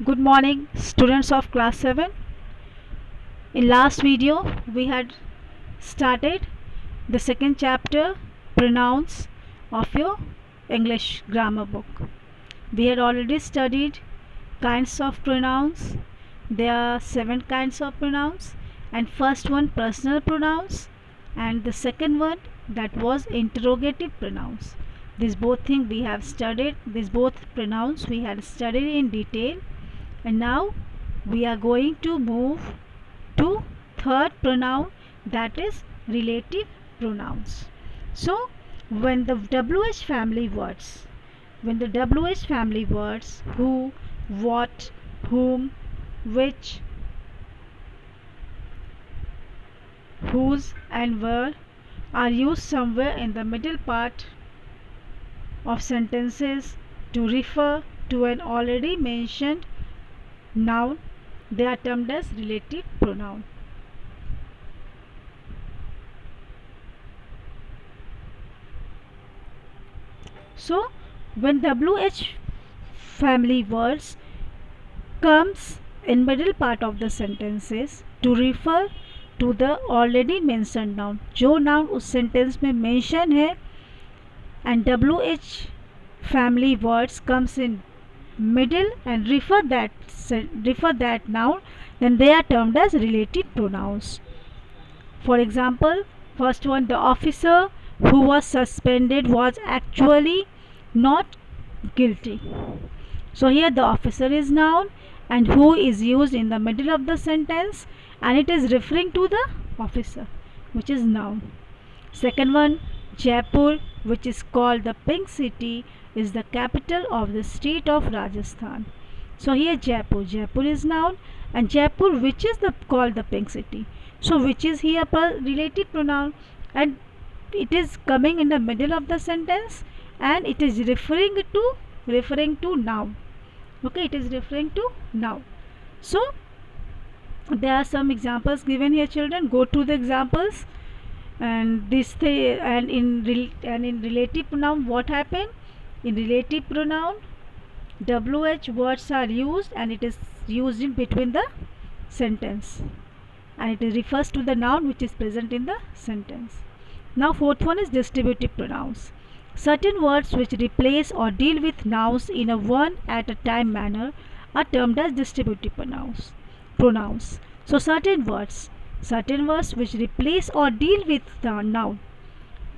Good morning, students of class 7. In last video we had started the second chapter, pronouns, of your English grammar book. We had already studied kinds of pronouns. There are 7 kinds of pronouns, and first one personal pronouns, and the second one that was interrogative pronouns. These both things we have studied, these both pronouns we had studied in detail. And now we are going to move to third pronoun, that is relative pronouns. So when the WH family words, who, what, whom, which, whose and where are used somewhere in the middle part of sentences to refer to an already mentioned noun, they are termed as relative pronoun. So when WH family words comes in middle part of the sentences to refer to the already mentioned noun, जो noun उस sentence में mention है, and WH family words comes in middle and refer that noun, then they are termed as relative pronouns. For example, first one, the officer who was suspended was actually not guilty. So here the officer is noun and who is used in the middle of the sentence, and it is referring to the officer, which is noun. Second one, Jaipur, which is called the Pink City, is the capital of the state of Rajasthan. So here Jaipur is noun, and Jaipur, which is called the Pink City. So which is here relative pronoun, and it is coming in the middle of the sentence, and it is referring to noun. Okay, it is referring to noun. So there are some examples given here, children. Go to the examples. And in relative pronoun, what happened? In relative pronoun, WH words are used, and it is used in between the sentence, and it refers to the noun which is present in the sentence. Now fourth one is distributive pronouns. Certain words which replace or deal with nouns in a one at a time manner are termed as distributive pronouns. So certain words which replace or deal with the noun,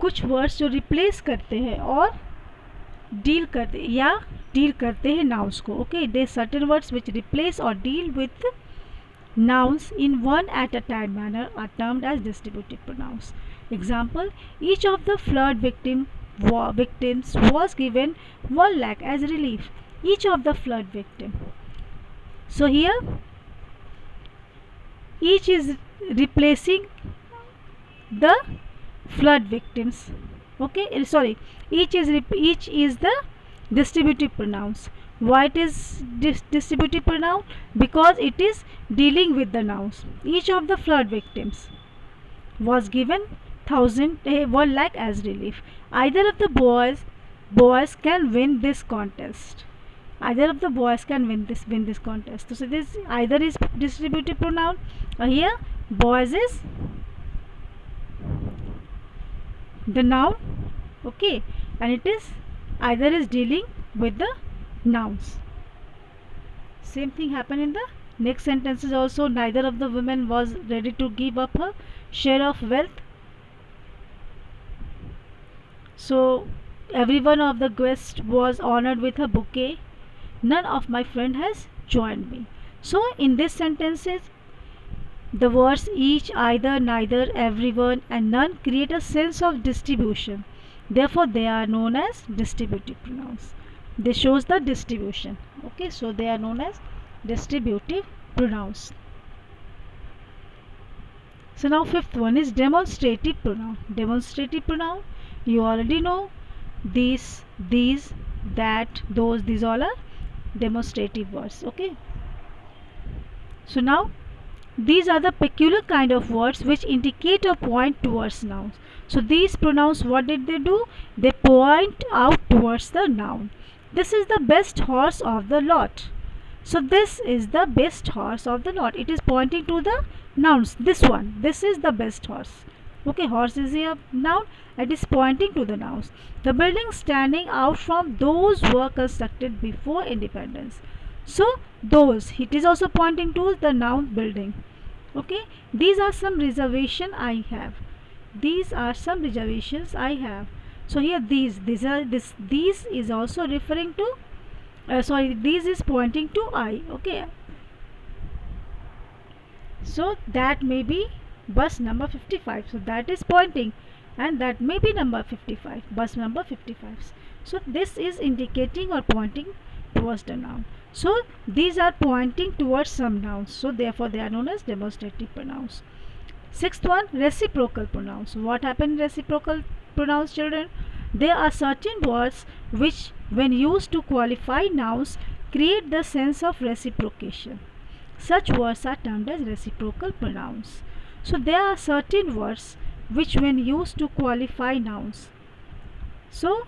कुछ words जो replace करते हैं और deal करते हैं nouns को. Okay, they certain words which replace or deal with nouns in one at a time manner are termed as distributive pronouns. Example, each of the flood victims was given 1 lakh as relief. Each of the flood victim. So here each is replacing the flood victims. Okay, sorry, each is the distributive pronouns. Why it is distributive pronoun? Because it is dealing with the nouns. Each of the flood victims was given 1 lakh as relief. Either of the boys can win this contest. Either of the boys can win this contest. So this either is distributive pronoun. Here boys is the noun. Okay, and it is either is dealing with the nouns. Same thing happened in the next sentences also. Neither of the women was ready to give up her share of wealth. So every one of the guests was honored with a bouquet. None of my friend has joined me. So in these sentences, the words each, either, neither, everyone and none create a sense of distribution. Therefore they are known as distributive pronouns. This shows the distribution. Okay, so they are known as distributive pronouns. So now fifth one is demonstrative pronoun. Demonstrative pronoun, you already know, these, that, those, these all are demonstrative words. Okay, so now these are the peculiar kind of words which indicate or point towards nouns. So these pronouns, what did they do? They point out towards the noun. This is the best horse of the lot. So this is the best horse of the lot. It is pointing to the nouns. This one, this is the best horse. Okay, horse is a noun. It is pointing to the nouns. The buildings standing out from those were constructed before independence. So those, it is also pointing to the noun building. Okay, these are some reservation I have. These are some reservations I have. So here these is also referring to these is pointing to I. Okay, so that may be bus number 55. So that is pointing, and that may be number 55, bus number 55. So this is indicating or pointing towards the noun. So these are pointing towards some nouns, so therefore they are known as demonstrative pronouns. Sixth one, reciprocal pronouns. What happen in reciprocal pronouns, children? There are certain words which, when used to qualify nouns, create the sense of reciprocation. Such words are termed as reciprocal pronouns. So there are certain words which, when used to qualify nouns, so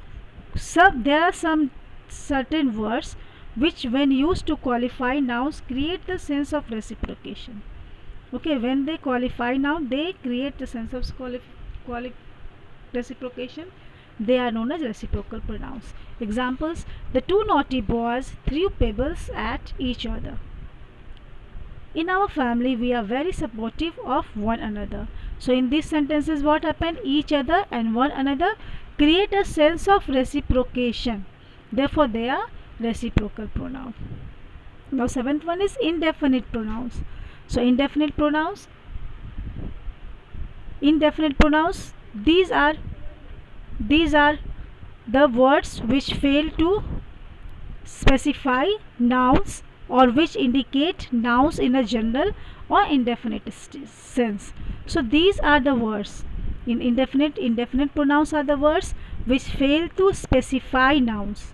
there are some certain words which, when used to qualify nouns, create the sense of reciprocation. Okay, when they qualify noun, they create the sense of reciprocation. They are known as reciprocal pronouns. Examples: the two naughty boys threw pebbles at each other. In our family, we are very supportive of one another. So in these sentences, what happened? Each other and one another create a sense of reciprocation. Therefore, they are reciprocal pronouns. Now seventh one is indefinite pronouns. So indefinite pronouns, these are the words which fail to specify nouns or which indicate nouns in a general or indefinite sense. So these are the words in indefinite pronouns are the words which fail to specify nouns,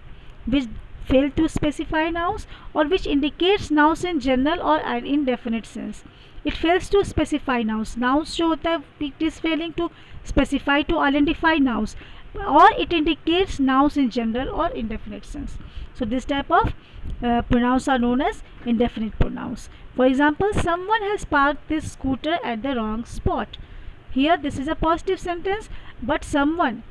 or which indicates nouns in general or an indefinite sense. It fails to specify nouns. Nouns जो होता है, it is failing to specify, to identify nouns, or it indicates nouns in general or indefinite sense. So this type of pronouns are known as indefinite pronouns. For example, someone has parked this scooter at the wrong spot. Here this is a positive sentence, but someone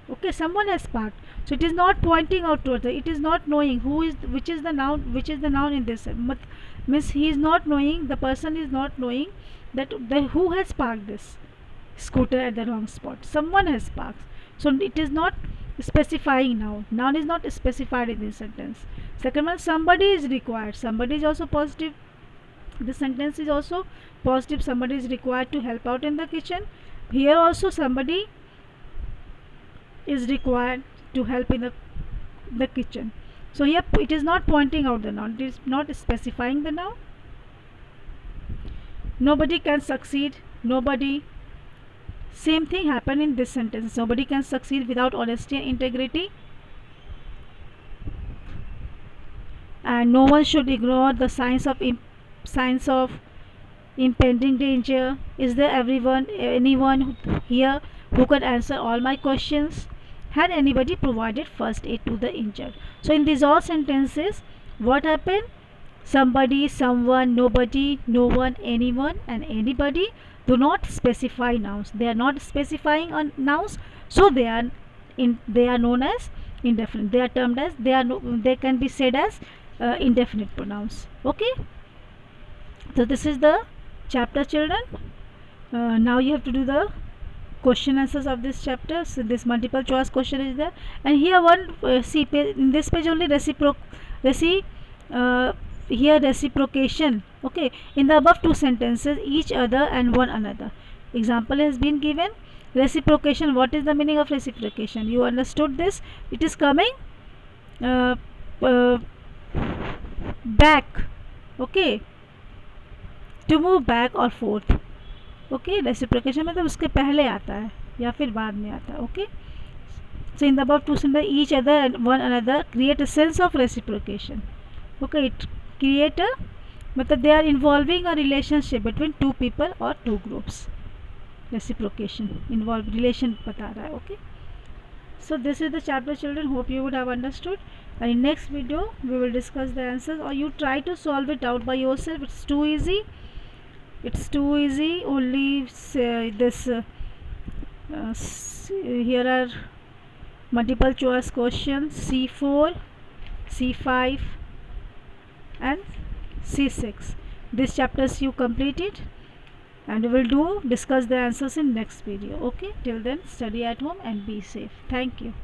has parked, so it is not pointing out towards it is not knowing which is the noun in this. Means he is not knowing, the person is not knowing that who has parked this scooter at the wrong spot. Someone has parked, so it is not specifying noun is not specified in this sentence. Second one, somebody is required. Somebody is also positive. This sentence is also positive. Somebody is required to help out in the kitchen. Here also somebody is required to help in the kitchen. So here it is not pointing out the noun, it is not specifying the noun. Nobody can succeed. Nobody, same thing happened in this sentence. Nobody can succeed without honesty and integrity. And no one should ignore the signs of impending danger. Is there anyone here who could answer all my questions? Had anybody provided first aid to the injured? So in these all sentences, what happened? Somebody, someone, nobody, no one, anyone, and anybody do not specify nouns. They are not specifying on nouns, so they are known as indefinite. They are termed as they can be said as indefinite pronouns. Okay. So this is the chapter, children. Now you have to do the question answers of this chapter. So this multiple choice question is there, and here one see in this page only here reciprocation. Okay, in the above two sentences, each other and one another. Example has been given. Reciprocation. What is the meaning of reciprocation? You understood this? It is coming back. Okay, to move back or forth. Okay, reciprocation मतलब उसके पहले आता है या फिर बाद में आता है. Okay, so in the above two sentence, each other and one another create a sense of reciprocation. Okay, it create a मतलब they are involving a relationship between two people और two groups. Reciprocation involve relation बता रहा है. Okay, So this is the chapter, children. Hope you would have understood. And in next video we will discuss the answers, or you try to solve it out by yourself. It's too easy. It's too easy. Only this here are multiple choice questions: C4, C5 and C6. These chapters you completed, and we will discuss the answers in next video. Okay, till then study at home and be safe. Thank you.